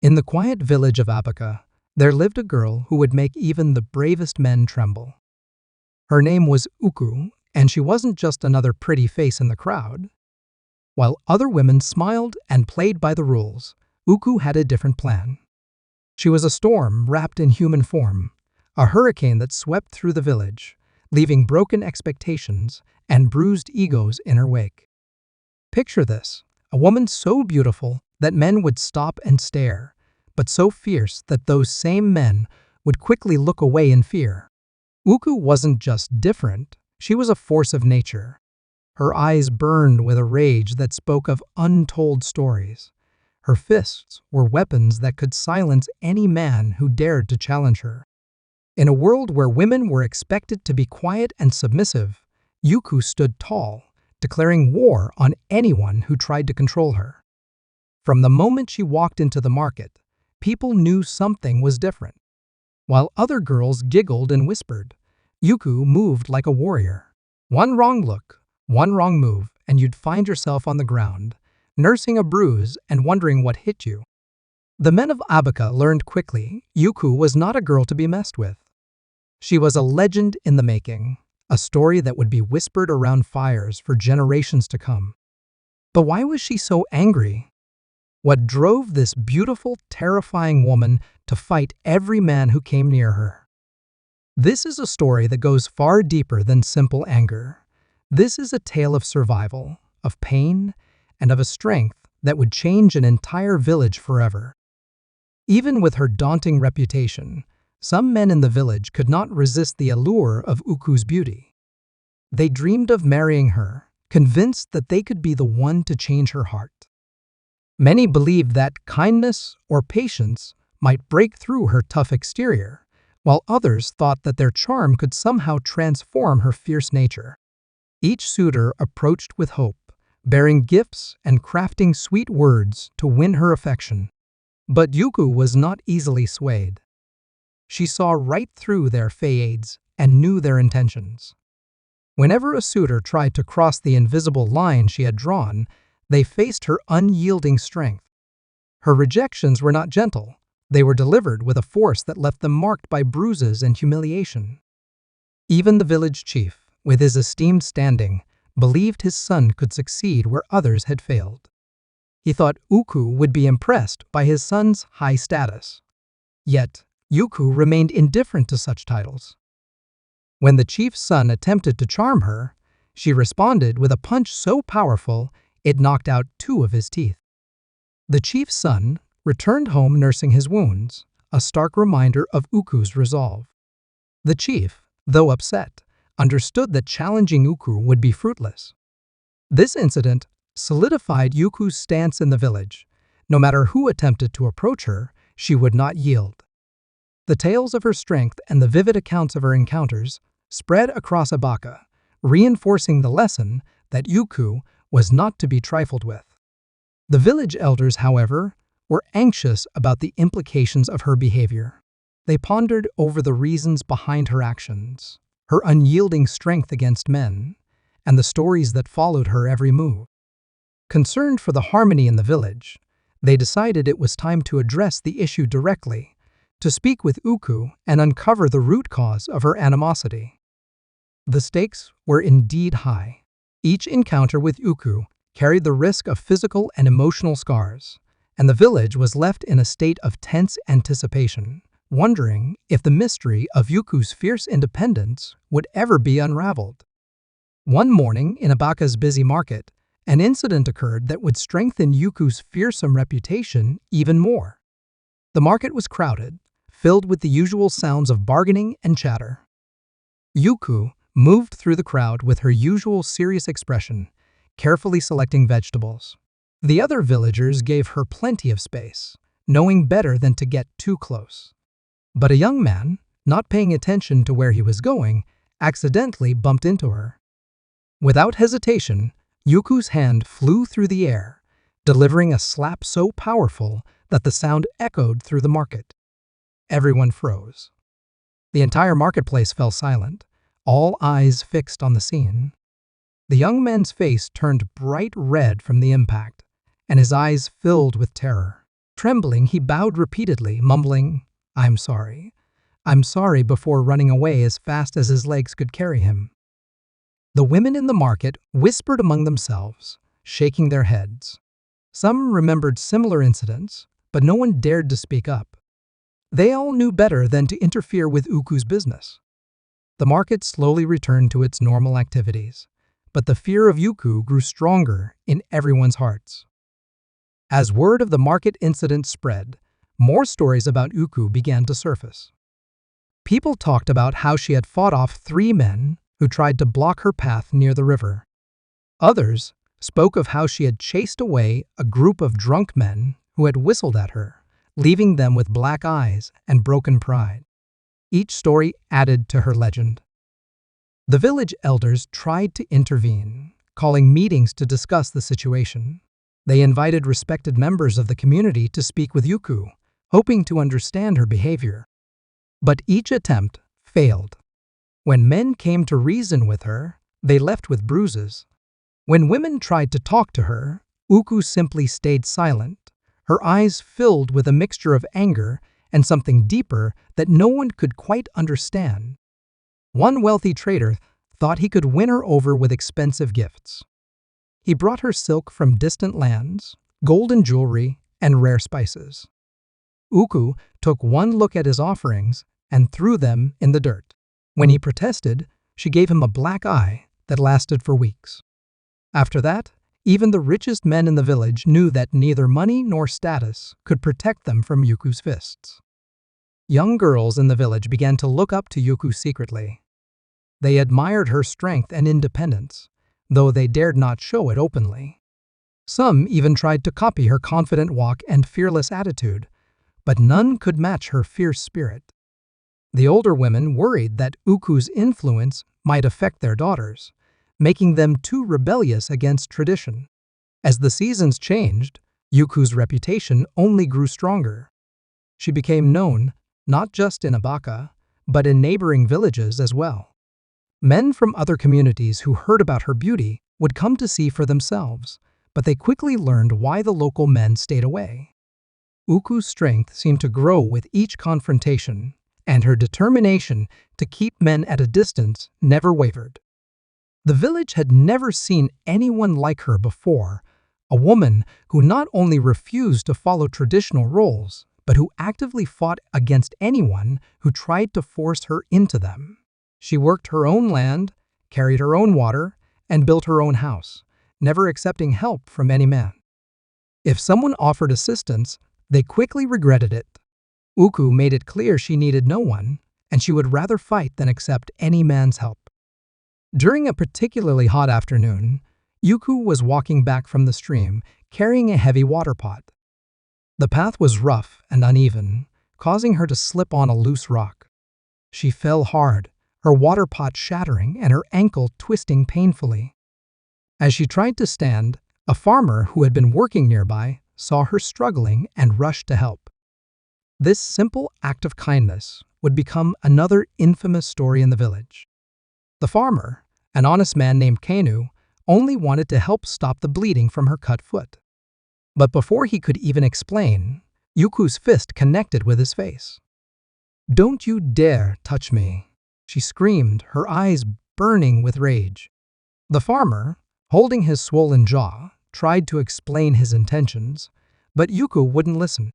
In the quiet village of Abaca, there lived a girl who would make even the bravest men tremble. Her name was Uku, and she wasn't just another pretty face in the crowd. While other women smiled and played by the rules, Uku had a different plan. She was a storm wrapped in human form, a hurricane that swept through the village, leaving broken expectations and bruised egos in her wake. Picture this, a woman so beautiful that men would stop and stare, but so fierce that those same men would quickly look away in fear. Uku wasn't just different, she was a force of nature. Her eyes burned with a rage that spoke of untold stories. Her fists were weapons that could silence any man who dared to challenge her. In a world where women were expected to be quiet and submissive, Uku stood tall, declaring war on anyone who tried to control her. From the moment she walked into the market, people knew something was different. While other girls giggled and whispered, Uku moved like a warrior. One wrong look, one wrong move, and you'd find yourself on the ground, nursing a bruise and wondering what hit you. The men of Abaca learned quickly Uku was not a girl to be messed with. She was a legend in the making, a story that would be whispered around fires for generations to come. But why was she so angry? What drove this beautiful, terrifying woman to fight every man who came near her? This is a story that goes far deeper than simple anger. This is a tale of survival, of pain, and of a strength that would change an entire village forever. Even with her daunting reputation, some men in the village could not resist the allure of Uku's beauty. They dreamed of marrying her, convinced that they could be the one to change her heart. Many believed that kindness or patience might break through her tough exterior, while others thought that their charm could somehow transform her fierce nature. Each suitor approached with hope, bearing gifts and crafting sweet words to win her affection. But Uku was not easily swayed. She saw right through their facades and knew their intentions. Whenever a suitor tried to cross the invisible line she had drawn, they faced her unyielding strength. Her rejections were not gentle. They were delivered with a force that left them marked by bruises and humiliation. Even the village chief, with his esteemed standing, believed his son could succeed where others had failed. He thought Uku would be impressed by his son's high status. Yet, Uku remained indifferent to such titles. When the chief's son attempted to charm her, she responded with a punch so powerful it knocked out 2 of his teeth. The chief's son returned home nursing his wounds, a stark reminder of Uku's resolve. The chief, though upset, understood that challenging Uku would be fruitless. This incident solidified Uku's stance in the village. No matter who attempted to approach her, she would not yield. The tales of her strength and the vivid accounts of her encounters spread across Abaca, reinforcing the lesson that Uku was not to be trifled with. The village elders, however, were anxious about the implications of her behavior. They pondered over the reasons behind her actions, her unyielding strength against men, and the stories that followed her every move. Concerned for the harmony in the village, they decided it was time to address the issue directly, to speak with Uku and uncover the root cause of her animosity. The stakes were indeed high. Each encounter with Uku carried the risk of physical and emotional scars, and the village was left in a state of tense anticipation, wondering if the mystery of Uku's fierce independence would ever be unraveled. One morning in Abaca's busy market, an incident occurred that would strengthen Uku's fearsome reputation even more. The market was crowded, filled with the usual sounds of bargaining and chatter. Uku moved through the crowd with her usual serious expression, carefully selecting vegetables. The other villagers gave her plenty of space, knowing better than to get too close. But a young man, not paying attention to where he was going, accidentally bumped into her. Without hesitation, Uku's hand flew through the air, delivering a slap so powerful that the sound echoed through the market. Everyone froze. The entire marketplace fell silent, all eyes fixed on the scene. The young man's face turned bright red from the impact, and his eyes filled with terror. Trembling, he bowed repeatedly, mumbling, I'm sorry. I'm sorry," before running away as fast as his legs could carry him. The women in the market whispered among themselves, shaking their heads. Some remembered similar incidents, but no one dared to speak up. They all knew better than to interfere with Uku's business. The market slowly returned to its normal activities, but the fear of Uku grew stronger in everyone's hearts. As word of the market incident spread, more stories about Uku began to surface. People talked about how she had fought off 3 men who tried to block her path near the river. Others spoke of how she had chased away a group of drunk men who had whistled at her, leaving them with black eyes and broken pride. Each story added to her legend. The village elders tried to intervene, calling meetings to discuss the situation. They invited respected members of the community to speak with Uku, hoping to understand her behavior. But each attempt failed. When men came to reason with her, they left with bruises. When women tried to talk to her, Uku simply stayed silent, her eyes filled with a mixture of anger and something deeper that no one could quite understand. One wealthy trader thought he could win her over with expensive gifts. He brought her silk from distant lands, golden jewelry, and rare spices. Uku took one look at his offerings and threw them in the dirt. When he protested, she gave him a black eye that lasted for weeks. After that, even the richest men in the village knew that neither money nor status could protect them from Uku's fists. Young girls in the village began to look up to Uku secretly. They admired her strength and independence, though they dared not show it openly. Some even tried to copy her confident walk and fearless attitude, but none could match her fierce spirit. The older women worried that Uku's influence might affect their daughters, making them too rebellious against tradition. As the seasons changed, Uku's reputation only grew stronger. She became known not just in Abaka, but in neighboring villages as well. Men from other communities who heard about her beauty would come to see for themselves, but they quickly learned why the local men stayed away. Uku's strength seemed to grow with each confrontation, and her determination to keep men at a distance never wavered. The village had never seen anyone like her before, a woman who not only refused to follow traditional roles, but who actively fought against anyone who tried to force her into them. She worked her own land, carried her own water, and built her own house, never accepting help from any man. If someone offered assistance, they quickly regretted it. Uku made it clear she needed no one, and she would rather fight than accept any man's help. During a particularly hot afternoon, Uku was walking back from the stream, carrying a heavy water pot. The path was rough and uneven, causing her to slip on a loose rock. She fell hard, her water pot shattering and her ankle twisting painfully. As she tried to stand, a farmer who had been working nearby saw her struggling and rushed to help. This simple act of kindness would become another infamous story in the village. The farmer, an honest man named Kanu, only wanted to help stop the bleeding from her cut foot. But before he could even explain, Uku's fist connected with his face. "Don't you dare touch me," she screamed, her eyes burning with rage. The farmer, holding his swollen jaw, tried to explain his intentions, but Uku wouldn't listen.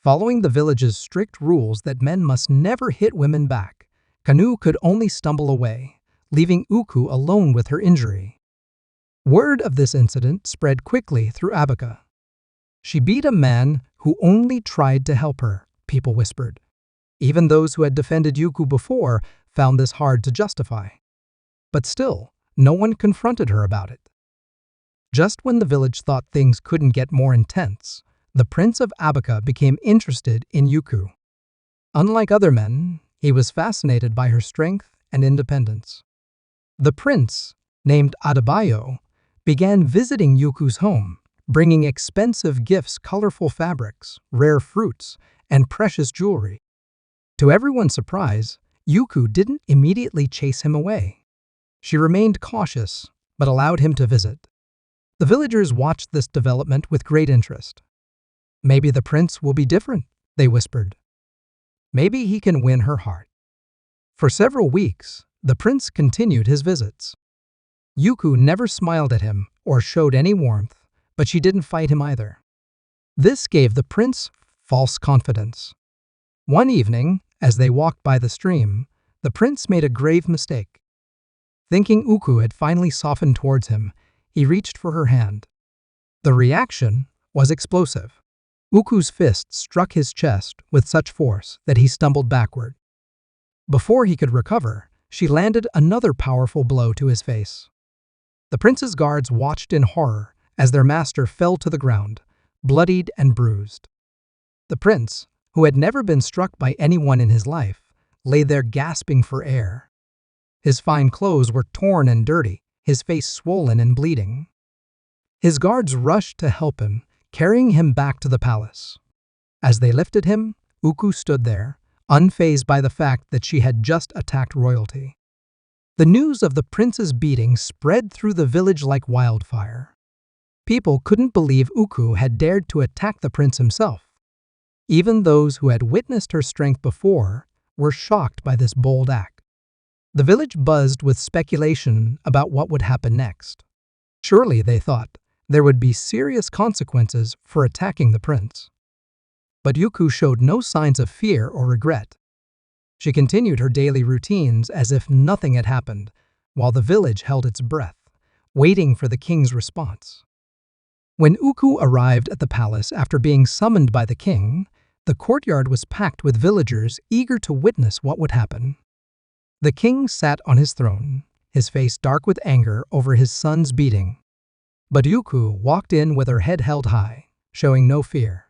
Following the village's strict rules that men must never hit women back, Kanu could only stumble away, leaving Uku alone with her injury. Word of this incident spread quickly through Abaka. "She beat a man who only tried to help her," people whispered. Even those who had defended Uku before found this hard to justify. But still, no one confronted her about it. Just when the village thought things couldn't get more intense, the Prince of Abaka became interested in Uku. Unlike other men, he was fascinated by her strength and independence. The prince, named Adebayo, began visiting Uku's home, bringing expensive gifts, colorful fabrics, rare fruits, and precious jewelry. To everyone's surprise, Uku didn't immediately chase him away. She remained cautious, but allowed him to visit. The villagers watched this development with great interest. Maybe the prince will be different, they whispered. Maybe he can win her heart. For several weeks, the prince continued his visits. Yuku never smiled at him or showed any warmth, but she didn't fight him either. This gave the prince false confidence. One evening, as they walked by the stream, the prince made a grave mistake. Thinking Uku had finally softened towards him, he reached for her hand. The reaction was explosive. Uku's fist struck his chest with such force that he stumbled backward. Before he could recover, she landed another powerful blow to his face. The prince's guards watched in horror as their master fell to the ground, bloodied and bruised. The prince, who had never been struck by anyone in his life, lay there gasping for air. His fine clothes were torn and dirty, his face swollen and bleeding. His guards rushed to help him, carrying him back to the palace. As they lifted him, Uku stood there, unfazed by the fact that she had just attacked royalty. The news of the prince's beating spread through the village like wildfire. People couldn't believe Uku had dared to attack the prince himself. Even those who had witnessed her strength before were shocked by this bold act. The village buzzed with speculation about what would happen next. Surely, they thought, there would be serious consequences for attacking the prince. But Yuku showed no signs of fear or regret. She continued her daily routines as if nothing had happened, while the village held its breath, waiting for the king's response. When Uku arrived at the palace after being summoned by the king, the courtyard was packed with villagers eager to witness what would happen. The king sat on his throne, his face dark with anger over his son's beating. But Yuku walked in with her head held high, showing no fear.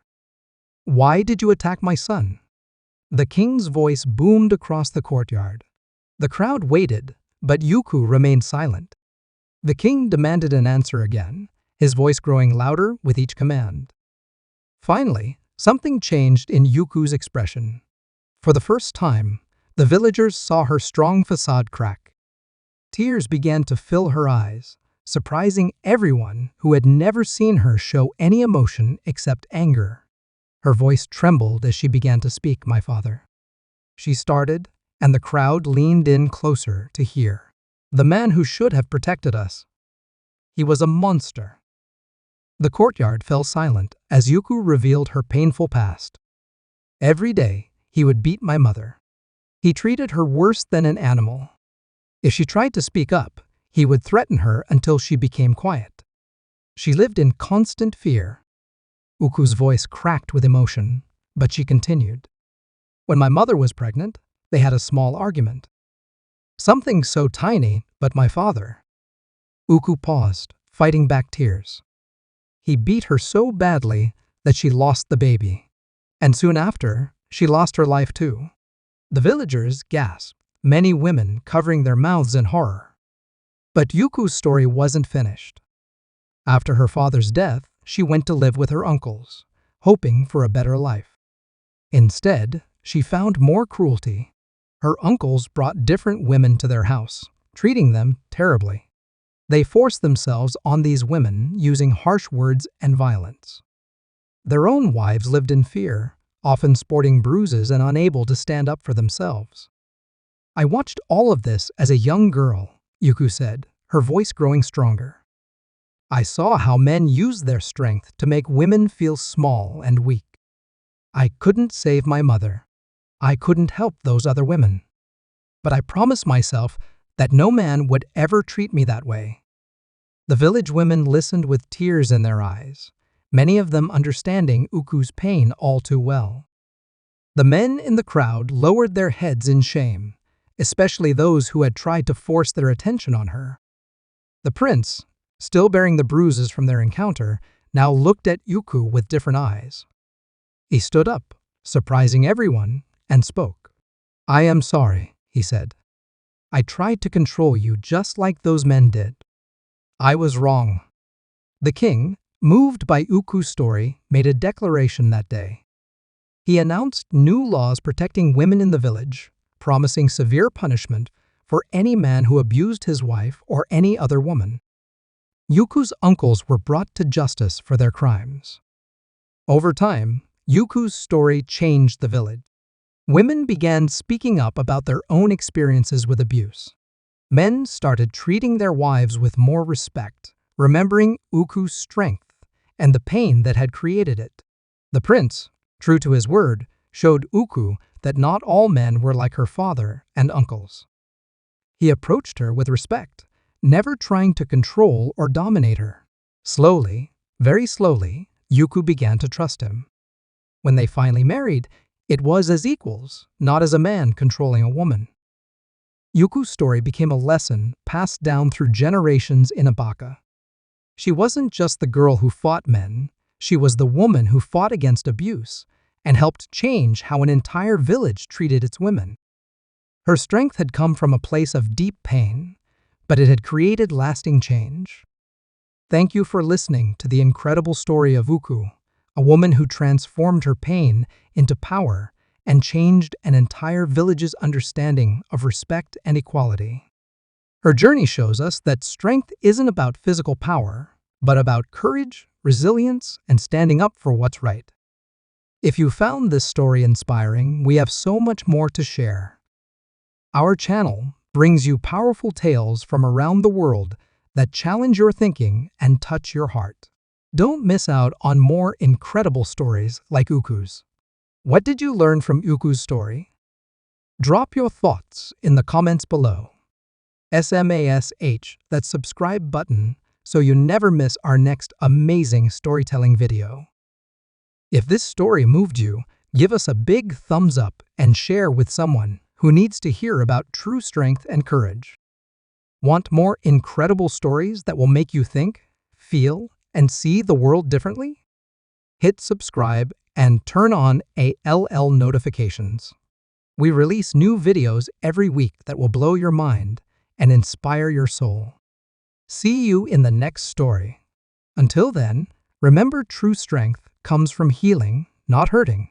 "Why did you attack my son?" The king's voice boomed across the courtyard. The crowd waited, but Yuku remained silent. The king demanded an answer again, his voice growing louder with each command. Finally, something changed in Yuku's expression. For the first time, the villagers saw her strong facade crack. Tears began to fill her eyes, surprising everyone who had never seen her show any emotion except anger. Her voice trembled as she began to speak, "My father." She started, and the crowd leaned in closer to hear. "The man who should have protected us. He was a monster." The courtyard fell silent as Yuku revealed her painful past. "Every day, he would beat my mother. He treated her worse than an animal. If she tried to speak up, he would threaten her until she became quiet. She lived in constant fear." Uku's voice cracked with emotion, but she continued. "When my mother was pregnant, they had a small argument. Something so tiny, but my father." Uku paused, fighting back tears. "He beat her so badly that she lost the baby. And soon after, she lost her life too." The villagers gasped, many women covering their mouths in horror. But Yuku's story wasn't finished. After her father's death, she went to live with her uncles, hoping for a better life. Instead, she found more cruelty. Her uncles brought different women to their house, treating them terribly. They forced themselves on these women using harsh words and violence. Their own wives lived in fear, often sporting bruises and unable to stand up for themselves. "I watched all of this as a young girl," Yuku said, her voice growing stronger. "I saw how men used their strength to make women feel small and weak. I couldn't save my mother. I couldn't help those other women. But I promised myself that no man would ever treat me that way." The village women listened with tears in their eyes, many of them understanding Uku's pain all too well. The men in the crowd lowered their heads in shame, especially those who had tried to force their attention on her. The prince, still bearing the bruises from their encounter, now looked at Yuku with different eyes. He stood up, surprising everyone, and spoke. "I am sorry," he said. "I tried to control you just like those men did. I was wrong." The king, moved by Uku's story, made a declaration that day. He announced new laws protecting women in the village, promising severe punishment for any man who abused his wife or any other woman. Yuku's uncles were brought to justice for their crimes. Over time, Yuku's story changed the village. Women began speaking up about their own experiences with abuse. Men started treating their wives with more respect, remembering Uku's strength and the pain that had created it. The prince, true to his word, showed Uku that not all men were like her father and uncles. He approached her with respect, never trying to control or dominate her. Slowly, very slowly, Yuku began to trust him. When they finally married, it was as equals, not as a man controlling a woman. Yuku's story became a lesson passed down through generations in Abaka. She wasn't just the girl who fought men, she was the woman who fought against abuse and helped change how an entire village treated its women. Her strength had come from a place of deep pain, but it had created lasting change. Thank you for listening to the incredible story of Uku, a woman who transformed her pain into power and changed an entire village's understanding of respect and equality. Her journey shows us that strength isn't about physical power, but about courage, resilience, and standing up for what's right. If you found this story inspiring, we have so much more to share. Our channel brings you powerful tales from around the world that challenge your thinking and touch your heart. Don't miss out on more incredible stories like Uku's. What did you learn from Uku's story? Drop your thoughts in the comments below. Smash that subscribe button so you never miss our next amazing storytelling video. If this story moved you, give us a big thumbs up and share with someone who needs to hear about true strength and courage. Want more incredible stories that will make you think, feel, and see the world differently? Hit subscribe and turn on ALL notifications. We release new videos every week that will blow your mind and inspire your soul. See you in the next story. Until then, remember true strength comes from healing, not hurting.